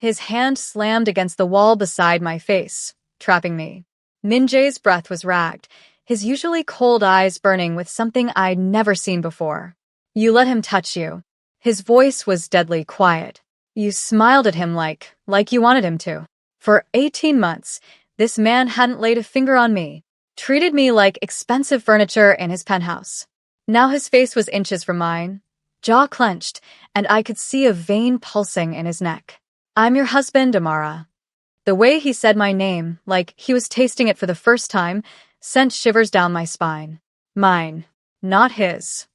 His hand slammed against the wall beside my face, trapping me. Min Jae's breath was ragged, his usually cold eyes burning with something I'd never seen before. You let him touch you. His voice was deadly quiet. You smiled at him like you wanted him to. For 18 months, this man hadn't laid a finger on me, treated me like expensive furniture in his penthouse. Now his face was inches from mine, jaw clenched, and I could see a vein pulsing in his neck. I'm your husband, Amara. The way he said my name, like he was tasting it for the first time, sent shivers down my spine. Mine, not his.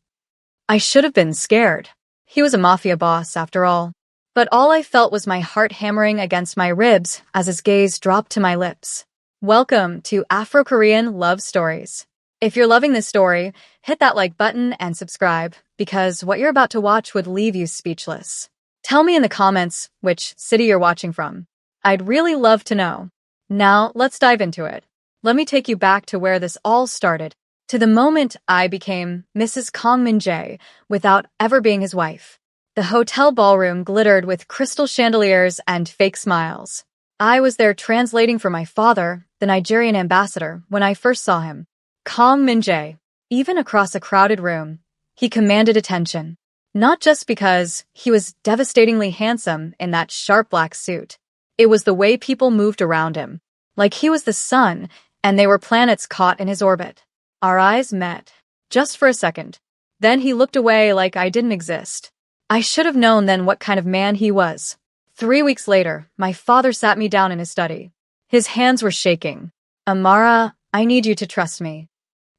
I should have been scared. He was a mafia boss, after all. But all I felt was my heart hammering against my ribs as his gaze dropped to my lips. Welcome to Afro-Korean Love Stories. If you're loving this story, hit that like button and subscribe, because what you're about to watch would leave you speechless. Tell me in the comments which city you're watching from. I'd really love to know. Now, let's dive into it. Let me take you back to where this all started, to the moment I became Mrs. Kang Min-jae without ever being his wife. The hotel ballroom glittered with crystal chandeliers and fake smiles. I was there translating for my father, the Nigerian ambassador, when I first saw him. Kang Min-jae. Even across a crowded room, he commanded attention. Not just because he was devastatingly handsome in that sharp black suit. It was the way people moved around him, like he was the sun and they were planets caught in his orbit. Our eyes met, just for a second. Then he looked away like I didn't exist. I should have known then what kind of man he was. 3 weeks later, my father sat me down in his study. His hands were shaking. Amara, I need you to trust me.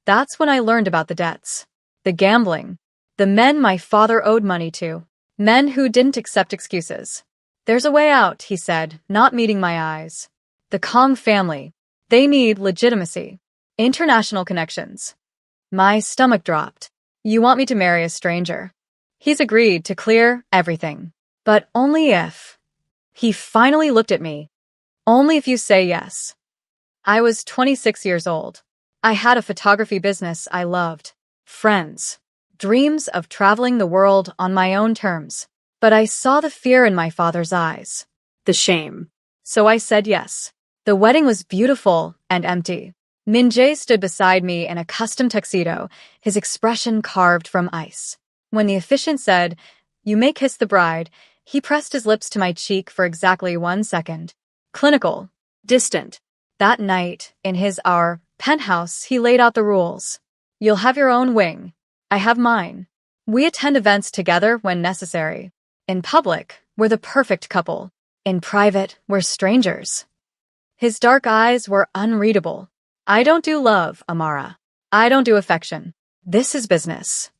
That's when I learned about the debts. The gambling. The men my father owed money to. Men who didn't accept excuses. There's a way out, he said, not meeting my eyes. The Kang family. They need legitimacy. International connections. My stomach dropped. You want me to marry a stranger? He's agreed to clear everything. But only if. He finally looked at me. Only if you say yes. I was 26 years old. I had a photography business I loved. Friends. Dreams of traveling the world on my own terms. But I saw the fear in my father's eyes. The shame. So I said yes. The wedding was beautiful and empty. Min Jae stood beside me in a custom tuxedo, his expression carved from ice. When the officiant said, "You may kiss the bride," he pressed his lips to my cheek for exactly 1 second. Clinical. Distant. That night, in our penthouse, he laid out the rules. You'll have your own wing. I have mine. We attend events together when necessary. In public, we're the perfect couple. In private, we're strangers. His dark eyes were unreadable. I don't do love, Amara. I don't do affection. This is business.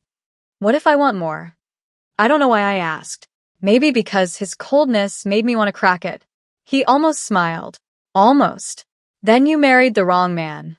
What if I want more? I don't know why I asked. Maybe because his coldness made me want to crack it. He almost smiled. Almost. Then you married the wrong man.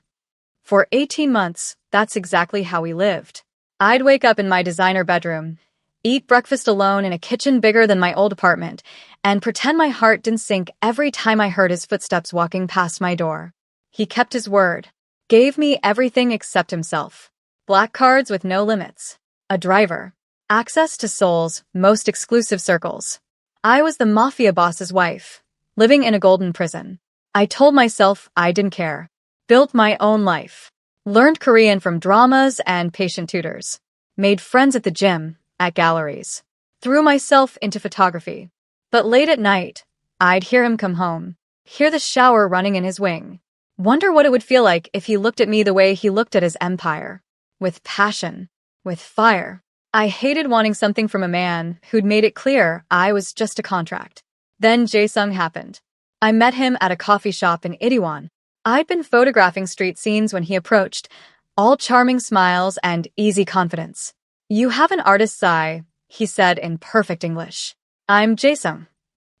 For 18 months, that's exactly how we lived. I'd wake up in my designer bedroom, eat breakfast alone in a kitchen bigger than my old apartment, and pretend my heart didn't sink every time I heard his footsteps walking past my door. He kept his word. Gave me everything except himself. Black cards with no limits. A driver. Access to Seoul's most exclusive circles. I was the mafia boss's wife, living in a golden prison. I told myself I didn't care. Built my own life. Learned Korean from dramas and patient tutors. Made friends at the gym, at galleries. Threw myself into photography. But late at night, I'd hear him come home. Hear the shower running in his wing. Wonder what it would feel like if he looked at me the way he looked at his empire. With passion. With fire. I hated wanting something from a man who'd made it clear I was just a contract. Then Jae-sung happened. I met him at a coffee shop in Itaewon. I'd been photographing street scenes when he approached, all charming smiles and easy confidence. You have an artist's eye, he said in perfect English. I'm Jae-sung.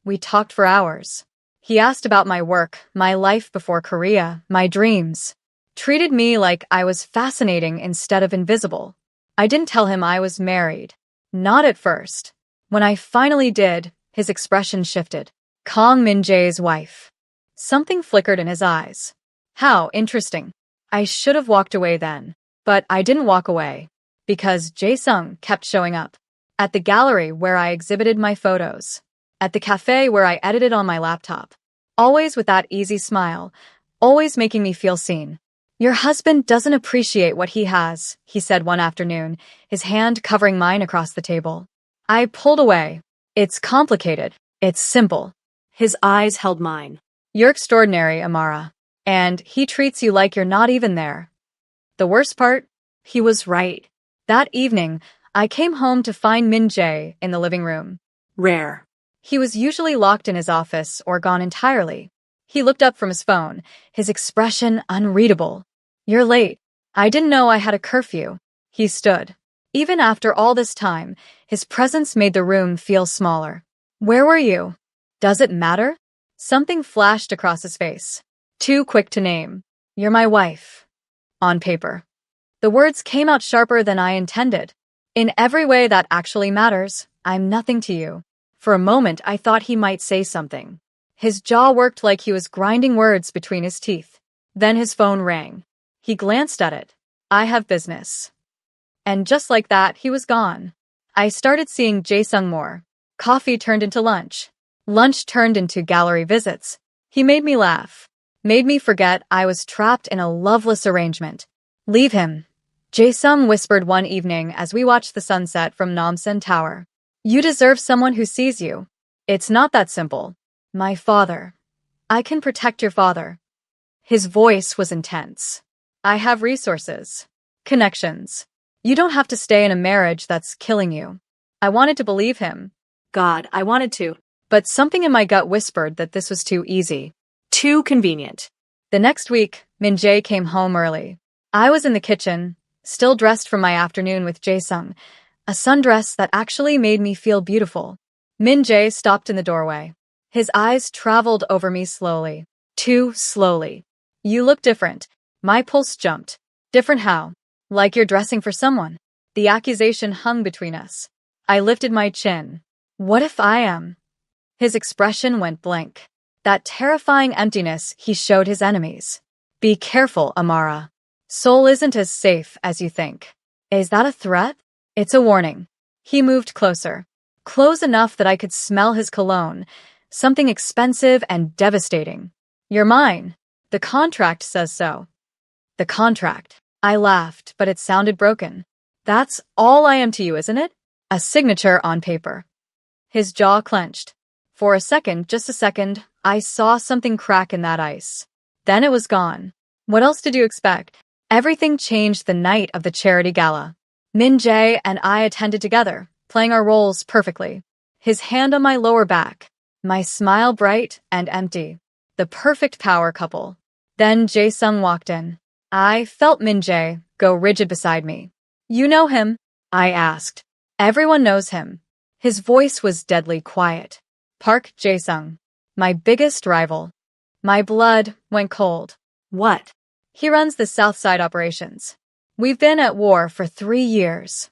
We talked for hours. He asked about my work, my life before Korea, my dreams. Treated me like I was fascinating instead of invisible. I didn't tell him I was married. Not at first. When I finally did, his expression shifted. Kang Min-jae's wife. Something flickered in his eyes. How interesting. I should have walked away then. But I didn't walk away. Because Jae-sung kept showing up. At the gallery where I exhibited my photos. at the cafe where I edited on my laptop. Always with that easy smile, always making me feel seen. Your husband doesn't appreciate what he has, he said one afternoon, his hand covering mine across the table. I pulled away. It's complicated. It's simple. His eyes held mine. You're extraordinary, Amara. And he treats you like you're not even there. The worst part? He was right. That evening, I came home to find Min Jae in the living room. Rare. He was usually locked in his office or gone entirely. He looked up from his phone, his expression unreadable. You're late. I didn't know I had a curfew. He stood. Even after all this time, his presence made the room feel smaller. Where were you? Does it matter? Something flashed across his face. Too quick to name. You're my wife. On paper. The words came out sharper than I intended. In every way that actually matters, I'm nothing to you. For a moment, I thought he might say something. His jaw worked like he was grinding words between his teeth. Then his phone rang. He glanced at it. I have business. And just like that, he was gone. I started seeing Jae-sung more. Coffee turned into lunch. Lunch turned into gallery visits. He made me laugh. Made me forget I was trapped in a loveless arrangement. Leave him. Jae-sung whispered one evening as we watched the sunset from Namsan Tower. You deserve someone who sees you. It's not that simple. My father. I can protect your father. His voice was intense. I have resources. Connections. You don't have to stay in a marriage that's killing you. I wanted to believe him. God, I wanted to. But something in my gut whispered that this was too easy. Too convenient. The next week, Min Jae came home early. I was in the kitchen, still dressed from my afternoon with Jae-sung, a sundress that actually made me feel beautiful. Min Jae stopped in the doorway. His eyes traveled over me slowly. Too slowly. You look different. My pulse jumped. Different how? Like you're dressing for someone. The accusation hung between us. I lifted my chin. What if I am? His expression went blank. That terrifying emptiness he showed his enemies. Be careful, Amara. Seoul isn't as safe as you think. Is that a threat? It's a warning. He moved closer. Close enough that I could smell his cologne. Something expensive and devastating. You're mine. The contract says so. The contract. I laughed, but it sounded broken. That's all I am to you, isn't it? A signature on paper. His jaw clenched. For a second, just a second, I saw something crack in that ice. Then it was gone. What else did you expect? Everything changed the night of the charity gala. Min Jae and I attended together, playing our roles perfectly. His hand on my lower back. My smile bright and empty. The perfect power couple. Then Jae-sung walked in. I felt Min Jae go rigid beside me. You know him? I asked. Everyone knows him. His voice was deadly quiet. Park Jae-sung. My biggest rival. My blood went cold. What? He runs the South Side operations. We've been at war for 3 years.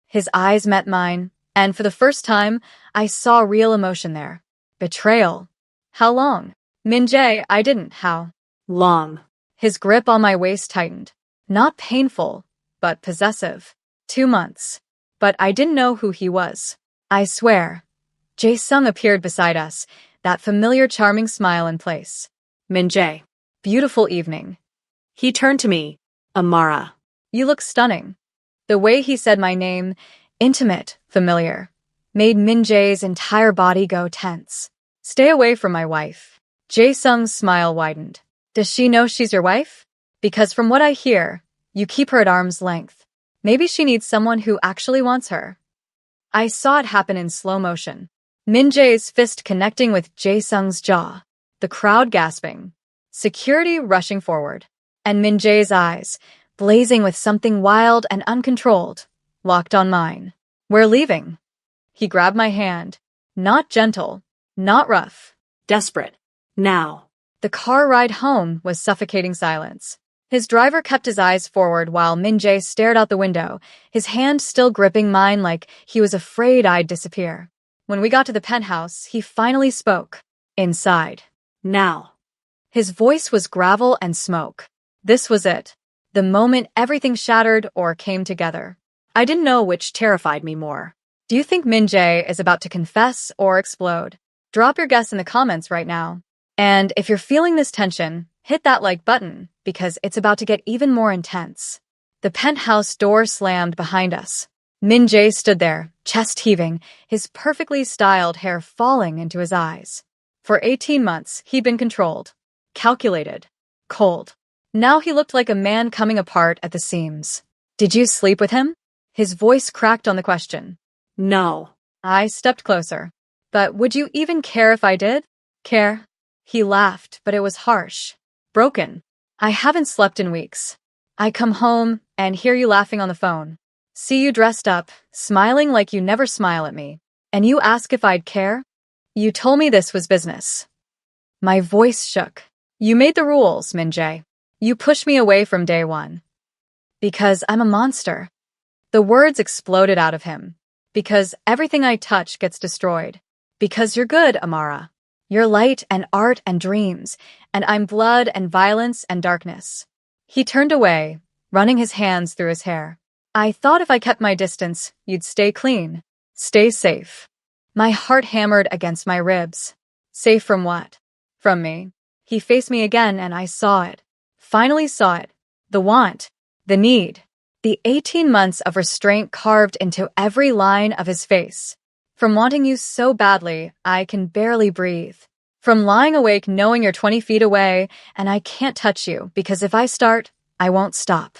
His eyes met mine, and for the first time, I saw real emotion there. Betrayal. How long? Min Jae, I didn't. How? Long. His grip on my waist tightened. Not painful, but possessive. 2 months. But I didn't know who he was. I swear. Jae-sung appeared beside us, that familiar charming smile in place. Min Jae. Beautiful evening. He turned to me. Amara. You look stunning. The way he said my name, intimate, familiar, made Min Jae's entire body go tense. Stay away from my wife. Jae-sung's smile widened. Does she know she's your wife? Because from what I hear, you keep her at arm's length. Maybe she needs someone who actually wants her. I saw it happen in slow motion. Min Jae's fist connecting with Jae-sung's jaw. The crowd gasping. Security rushing forward. And Min Jae's eyes, blazing with something wild and uncontrolled, locked on mine. We're leaving. He grabbed my hand. Not gentle. Not rough. Desperate. Now. The car ride home was suffocating silence. His driver kept his eyes forward while Min Jae stared out the window, his hand still gripping mine like he was afraid I'd disappear. When we got to the penthouse, he finally spoke. Inside. Now. His voice was gravel and smoke. This was it. The moment everything shattered or came together. I didn't know which terrified me more. Do you think Min Jae is about to confess or explode? Drop your guess in the comments right now. And if you're feeling this tension, hit that like button, because it's about to get even more intense. The penthouse door slammed behind us. Min Jae stood there, chest heaving, his perfectly styled hair falling into his eyes. For 18 months, he'd been controlled, calculated, cold. Now he looked like a man coming apart at the seams. Did you sleep with him? His voice cracked on the question. No. I stepped closer. But would you even care if I did? Care? He laughed, but it was harsh. Broken. I haven't slept in weeks. I come home and hear you laughing on the phone. See you dressed up, smiling like you never smile at me. And you ask if I'd care? You told me this was business. My voice shook. You made the rules, Min Jae. You pushed me away from day one. Because I'm a monster. The words exploded out of him. Because everything I touch gets destroyed. Because you're good, Amara. You're light and art and dreams, and I'm blood and violence and darkness. He turned away, running his hands through his hair. I thought if I kept my distance, you'd stay clean. Stay safe. My heart hammered against my ribs. Safe from what? From me. He faced me again and I saw it. Finally saw it. The want. The need. The 18 months of restraint carved into every line of his face. From wanting you so badly, I can barely breathe. From lying awake knowing you're 20 feet away, and I can't touch you, because if I start, I won't stop.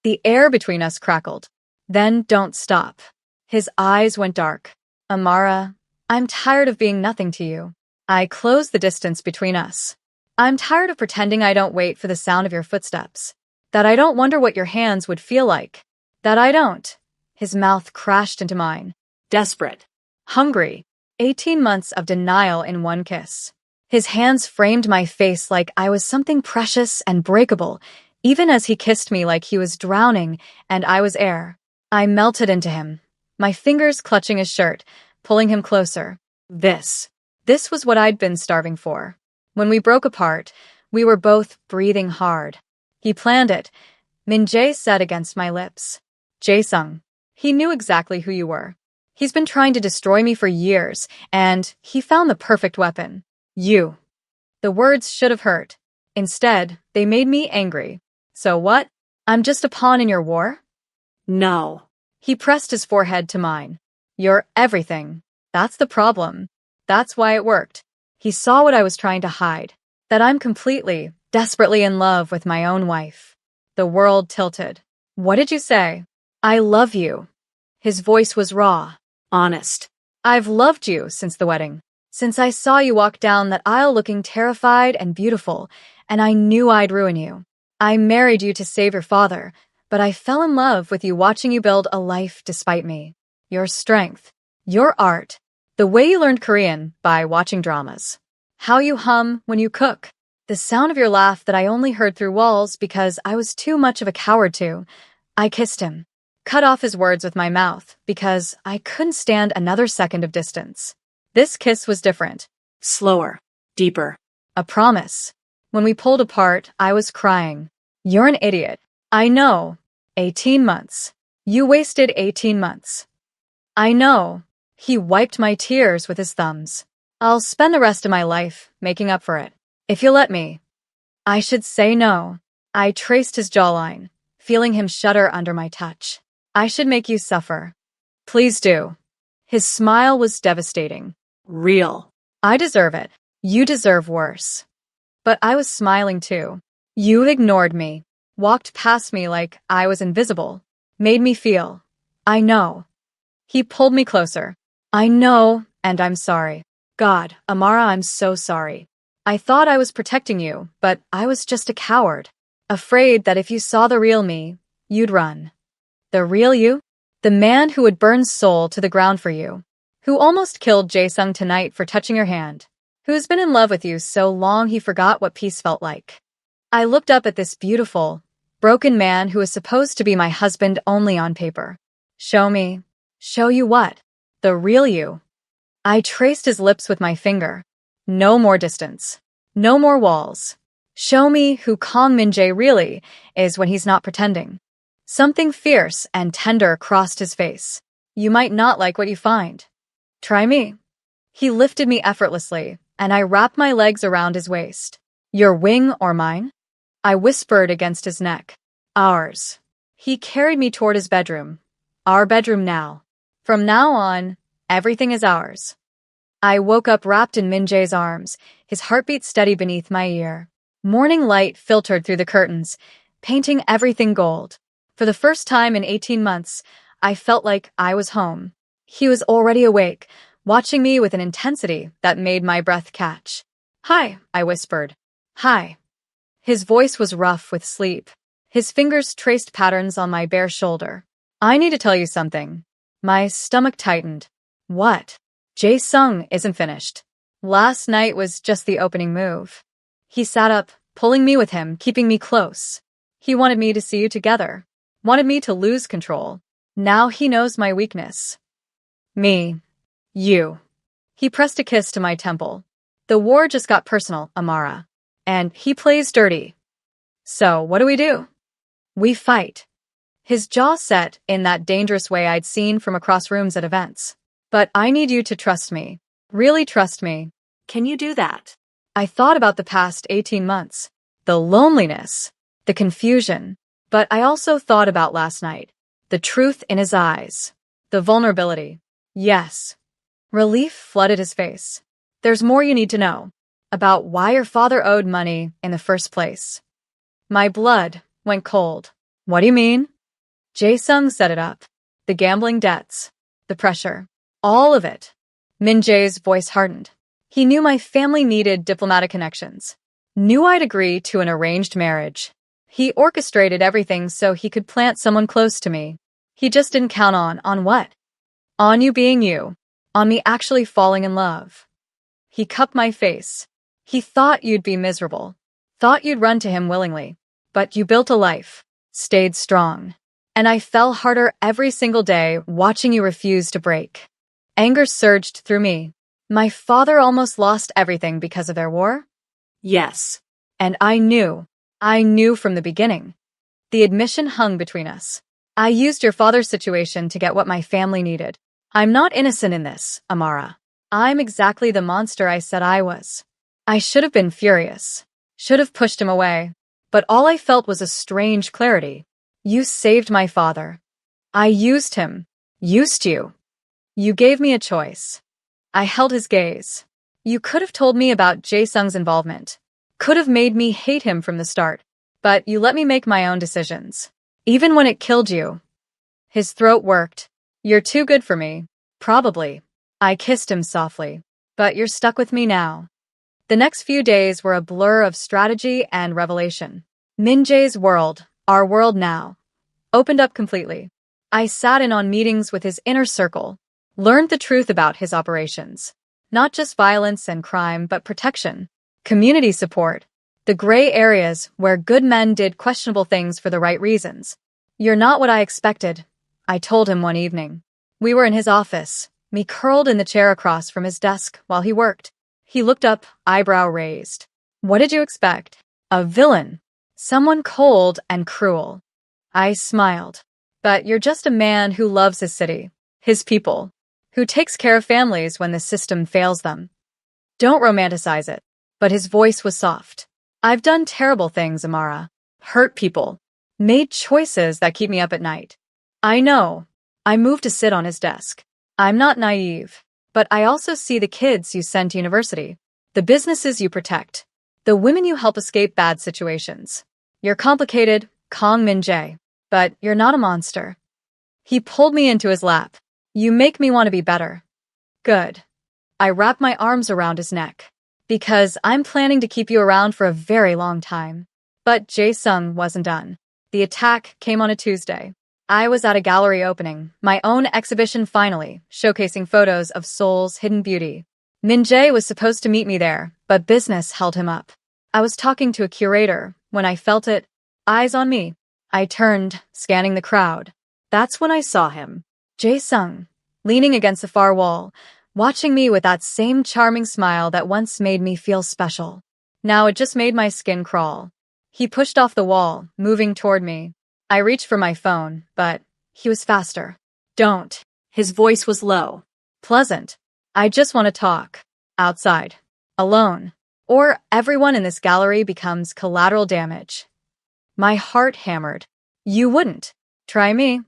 The air between us crackled. Then don't stop. His eyes went dark. Amara, I'm tired of being nothing to you. I closed the distance between us. I'm tired of pretending I don't wait for the sound of your footsteps. That I don't wonder what your hands would feel like. That I don't. His mouth crashed into mine. Desperate. Hungry. 18 months of denial in one kiss. His hands framed my face like I was something precious and breakable, even as he kissed me like he was drowning and I was air. I melted into him, my fingers clutching his shirt, pulling him closer. This was what I'd been starving for. When we broke apart, we were both breathing hard. He planned it. Min Jae said against my lips. Jae-sung. He knew exactly who you were. He's been trying to destroy me for years, and he found the perfect weapon. You. The words should have hurt. Instead, they made me angry. So what? I'm just a pawn in your war? No. He pressed his forehead to mine. You're everything. That's the problem. That's why it worked. He saw what I was trying to hide. That I'm completely, desperately in love with my own wife. The world tilted. What did you say? I love you. His voice was raw. Honest. I've loved you since the wedding. Since I saw you walk down that aisle looking terrified and beautiful, and I knew I'd ruin you. I married you to save your father, but I fell in love with you watching you build a life despite me. Your strength. Your art. The way you learned Korean by watching dramas. How you hum when you cook. The sound of your laugh that I only heard through walls because I was too much of a coward to. I kissed him. Cut off his words with my mouth because I couldn't stand another second of distance. This kiss was different. Slower. Deeper. A promise. When we pulled apart, I was crying. You're an idiot. I know. 18 months. You wasted 18 months. I know. He wiped my tears with his thumbs. I'll spend the rest of my life making up for it. If you'll let me. I should say no. I traced his jawline, feeling him shudder under my touch. I should make you suffer. Please do. His smile was devastating. Real. I deserve it. You deserve worse. But I was smiling too. You ignored me, walked past me like I was invisible, made me feel. I know. He pulled me closer. I know, and I'm sorry. God, Amara, I'm so sorry. I thought I was protecting you, but I was just a coward. Afraid that if you saw the real me, you'd run. The real you? The man who would burn soul to the ground for you. Who almost killed Jae-sung tonight for touching your hand. Who's been in love with you so long he forgot what peace felt like. I looked up at this beautiful, broken man who was supposed to be my husband only on paper. Show me. Show you what? The real you. I traced his lips with my finger. No more distance. No more walls. Show me who Kong Min-jae really is when he's not pretending. Something fierce and tender crossed his face. You might not like what you find. Try me. He lifted me effortlessly, and I wrapped my legs around his waist. Your wing or mine? I whispered against his neck. Ours. He carried me toward his bedroom. Our bedroom now. From now on, everything is ours. I woke up wrapped in Minjae's arms, his heartbeat steady beneath my ear. Morning light filtered through the curtains, painting everything gold. For the first time in 18 months, I felt like I was home. He was already awake, watching me with an intensity that made my breath catch. Hi, I whispered. Hi. His voice was rough with sleep. His fingers traced patterns on my bare shoulder. I need to tell you something. My stomach tightened. What? Jae-sung isn't finished. Last night was just the opening move. He sat up, pulling me with him, keeping me close. He wanted me to see you together. Wanted me to lose control. Now he knows my weakness. Me. You. He pressed a kiss to my temple. The war just got personal, Amara. And he plays dirty. So, what do? We fight. His jaw set in that dangerous way I'd seen from across rooms at events. But I need you to trust me. Really trust me. Can you do that? I thought about the past 18 months. The loneliness. The confusion. But I also thought about last night. The truth in his eyes. The vulnerability. Yes. Relief flooded his face. There's more you need to know. About why your father owed money in the first place. My blood went cold. What do you mean? Jae-sung set it up. The gambling debts. The pressure. All of it. Min-jae's voice hardened. He knew my family needed diplomatic connections. Knew I'd agree to an arranged marriage. He orchestrated everything so he could plant someone close to me. He just didn't count on what? On you being you. On me actually falling in love. He cupped my face. He thought you'd be miserable. Thought you'd run to him willingly. But you built a life. Stayed strong. And I fell harder every single day watching you refuse to break. Anger surged through me. My father almost lost everything because of their war? Yes. And I knew from the beginning. The admission hung between us. I used your father's situation to get what my family needed. I'm not innocent in this, Amara. I'm exactly the monster I said I was. I should have been furious. Should have pushed him away. But all I felt was a strange clarity. You saved my father. I used him. Used you. You gave me a choice. I held his gaze. You could have told me about Jae-sung's involvement. Could have made me hate him from the start. But you let me make my own decisions. Even when it killed you. His throat worked. You're too good for me. Probably. I kissed him softly. But you're stuck with me now. The next few days were a blur of strategy and revelation. Min-jae's world, our world now, opened up completely. I sat in on meetings with his inner circle, learned the truth about his operations. Not just violence and crime, but protection, community support, the gray areas where good men did questionable things for the right reasons. You're not what I expected, I told him one evening. We were in his office, me curled in the chair across from his desk while he worked. He looked up, eyebrow raised. What did you expect? A villain. Someone cold and cruel. I smiled. But you're just a man who loves his city, his people, who takes care of families when the system fails them. Don't romanticize it. But his voice was soft. I've done terrible things, Amara. Hurt people. Made choices that keep me up at night. I know. I moved to sit on his desk. I'm not naive. But I also see the kids you send to university, the businesses you protect, the women you help escape bad situations. You're complicated, Kong Min-jae, but you're not a monster. He pulled me into his lap. You make me want to be better. Good. I wrapped my arms around his neck. Because I'm planning to keep you around for a very long time. But Jae-sung wasn't done. The attack came on a Tuesday. I was at a gallery opening, my own exhibition finally, showcasing photos of Seoul's hidden beauty. Min-jae was supposed to meet me there, but business held him up. I was talking to a curator when I felt it, eyes on me. I turned, scanning the crowd. That's when I saw him. Jae-sung, leaning against the far wall, watching me with that same charming smile that once made me feel special. Now it just made my skin crawl. He pushed off the wall, moving toward me. I reached for my phone, but he was faster. Don't. His voice was low. Pleasant. I just want to talk. Outside. Alone. Or everyone in this gallery becomes collateral damage. My heart hammered. You wouldn't. Try me.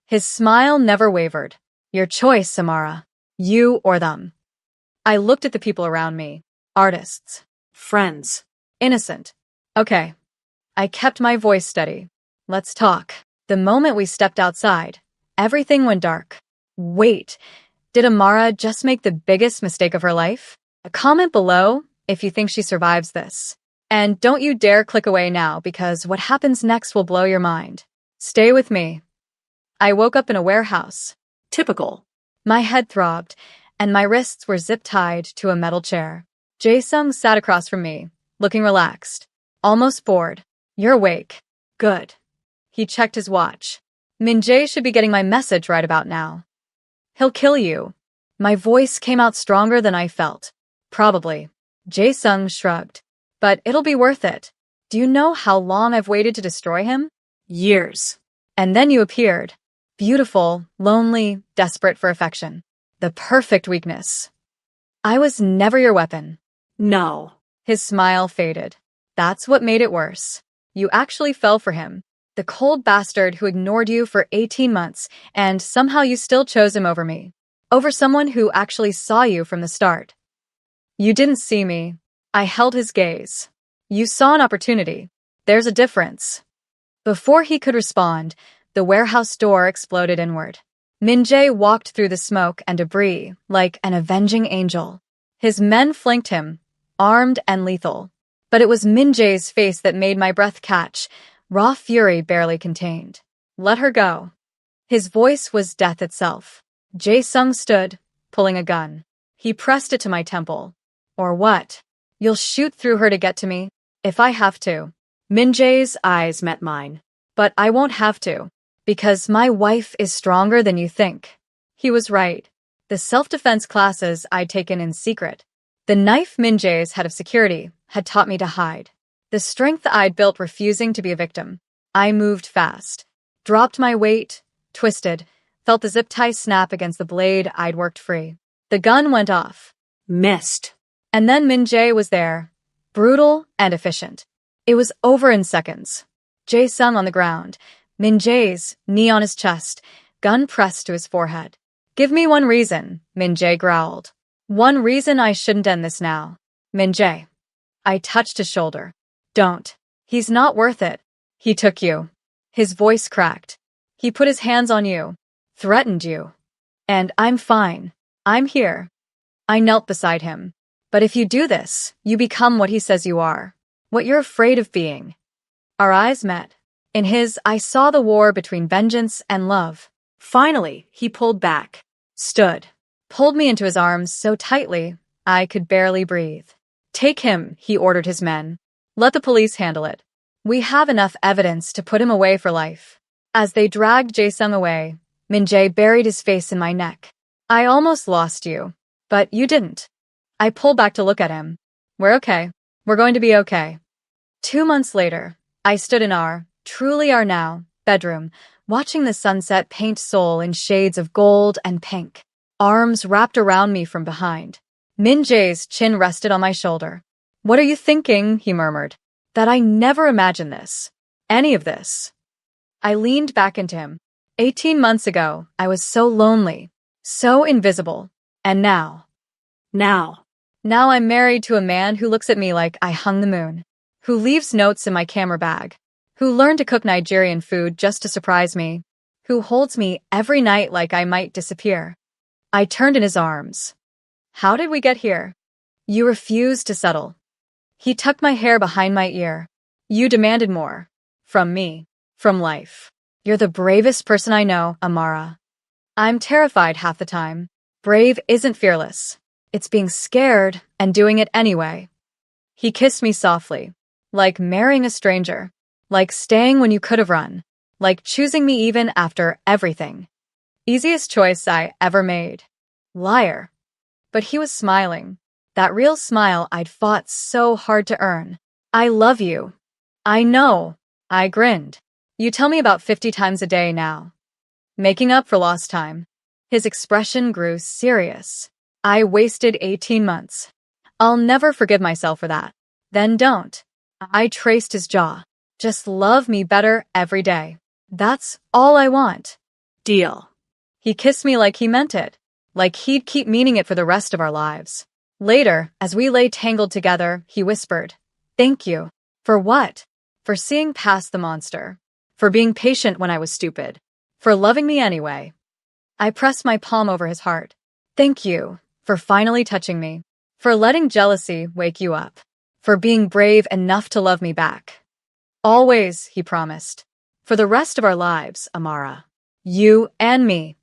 His smile never wavered. Your choice, Samara. You or them. I looked at the people around me. Artists. Friends. Innocent. Okay. I kept my voice steady. Let's talk. The moment we stepped outside, everything went dark. Wait, did Amara just make the biggest mistake of her life? A comment below if you think she survives this. And don't you dare click away now because what happens next will blow your mind. Stay with me. I woke up in a warehouse. Typical. My head throbbed, and my wrists were zip-tied to a metal chair. Jae-sung sat across from me, looking relaxed, almost bored. You're awake. Good. He checked his watch. Min-jae should be getting my message right about now. He'll kill you. My voice came out stronger than I felt. Probably. Jae-sung shrugged. But it'll be worth it. Do you know how long I've waited to destroy him? Years. And then you appeared. Beautiful, lonely, desperate for affection. The perfect weakness. I was never your weapon. No. His smile faded. That's what made it worse. You actually fell for him. The cold bastard who ignored you for 18 months, and somehow you still chose him over me. Over someone who actually saw you from the start. You didn't see me. I held his gaze. You saw an opportunity. There's a difference. Before he could respond, the warehouse door exploded inward. Min-jae walked through the smoke and debris like an avenging angel. His men flanked him, armed and lethal. But it was Min-jae's face that made my breath catch, raw fury barely contained. Let her go. His voice was death itself. Jae-sung stood, pulling a gun. He pressed it to my temple. Or what? You'll shoot through her to get to me? If I have to. Min-jae's eyes met mine. But I won't have to. Because my wife is stronger than you think. He was right. The self-defense classes I'd taken in secret. The knife Min-jae's head of security had taught me to hide. The strength I'd built refusing to be a victim. I moved fast. Dropped my weight, twisted, felt the zip tie snap against the blade I'd worked free. The gun went off. Missed. And then Min-jae was there. Brutal and efficient. It was over in seconds. Jae-sung on the ground. Min-jae's knee on his chest, gun pressed to his forehead. Give me one reason, Min-jae growled. One reason I shouldn't end this now. Min-jae. I touched his shoulder. Don't. He's not worth it. He took you. His voice cracked. He put his hands on you. Threatened you. And I'm fine. I'm here. I knelt beside him. But if you do this, you become what he says you are. What you're afraid of being. Our eyes met. In his, I saw the war between vengeance and love. Finally, he pulled back. Stood. Pulled me into his arms so tightly, I could barely breathe. Take him, he ordered his men. Let the police handle it. We have enough evidence to put him away for life. As they dragged Jae-sung away, Min-jae buried his face in my neck. I almost lost you. But you didn't. I pulled back to look at him. We're okay. We're going to be okay. 2 months later, I stood in our, truly our now, bedroom, watching the sunset paint Seoul in shades of gold and pink. Arms wrapped around me from behind. Min-jae's chin rested on my shoulder. What are you thinking? He murmured. That I never imagined this. Any of this. I leaned back into him. 18 months ago, I was so lonely. So invisible. And now. Now I'm married to a man who looks at me like I hung the moon. Who leaves notes in my camera bag. Who learned to cook Nigerian food just to surprise me. Who holds me every night like I might disappear. I turned in his arms. How did we get here? You refused to settle. He tucked my hair behind my ear. You demanded more. From me. From life. You're the bravest person I know, Amara. I'm terrified half the time. Brave isn't fearless. It's being scared and doing it anyway. He kissed me softly. Like marrying a stranger. Like staying when you could have run. Like choosing me even after everything. Easiest choice I ever made. Liar. But he was smiling. That real smile I'd fought so hard to earn. I love you. I know. I grinned. You tell me about 50 times a day now. Making up for lost time. His expression grew serious. I wasted 18 months. I'll never forgive myself for that. Then don't. I traced his jaw. Just love me better every day. That's all I want. Deal. He kissed me like he meant it, like he'd keep meaning it for the rest of our lives. Later, as we lay tangled together, he whispered, "Thank you." For what? For seeing past the monster. For being patient when I was stupid. For loving me anyway. I pressed my palm over his heart. Thank you for finally touching me. For letting jealousy wake you up. For being brave enough to love me back. Always, he promised. For the rest of our lives, Amara. You and me.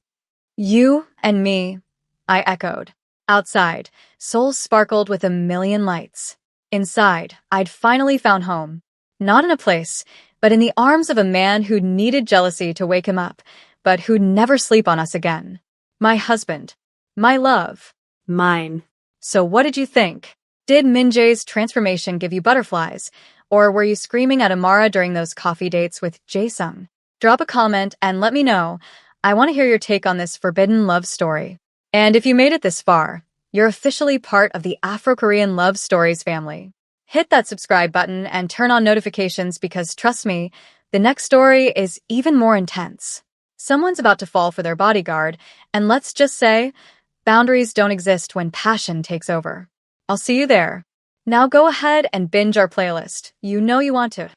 You and me, I echoed. Outside, Seoul sparkled with a million lights. Inside, I'd finally found home. Not in a place, but in the arms of a man who needed jealousy to wake him up, but who'd never sleep on us again. My husband. My love. Mine. So what did you think? Did Min-jae's transformation give you butterflies? Or were you screaming at Amara during those coffee dates with Jae-sung? Drop a comment and let me know. I want to hear your take on this forbidden love story. And if you made it this far, you're officially part of the Afro-Korean Love Stories family. Hit that subscribe button and turn on notifications because trust me, the next story is even more intense. Someone's about to fall for their bodyguard, and let's just say, boundaries don't exist when passion takes over. I'll see you there. Now go ahead and binge our playlist. You know you want to.